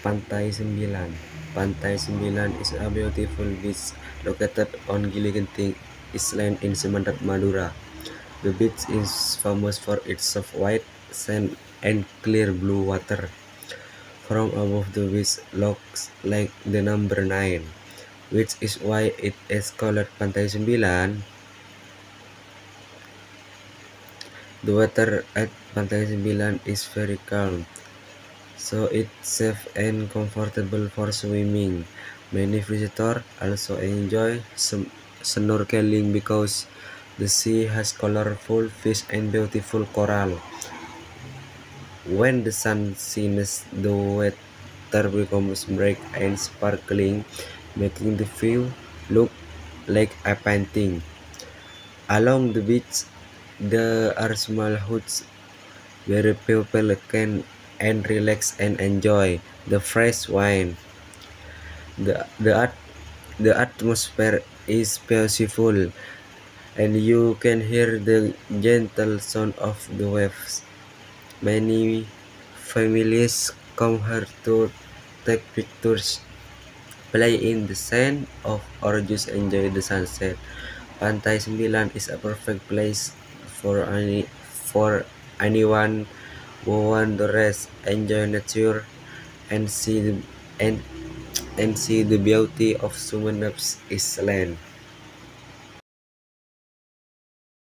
Pantai Sembilan. Pantai Sembilan is a beautiful beach located on Gili Genting Island in Semarang, Madura. The beach is famous for its soft white sand and clear blue water. From above, the beach looks like the number 9, which is why it is called Pantai Sembilan. The water at Pantai Sembilan is very calm, so it's safe and comfortable for swimming. Many visitors also enjoy snorkeling because the sea has colorful fish and beautiful coral. When the sun shines, the water becomes bright and sparkling, making the view look like a painting. Along the beach, there are small huts where people can and relax and enjoy the fresh wine. The the at, the atmosphere is peaceful, and you can hear the gentle sound of the waves. Many families come here to take pictures, play in the sand, or just enjoy the sunset. Pantai Sembilan is a perfect place for anyone who want to rest, enjoy nature, and see the beauty of Sumeneb's island.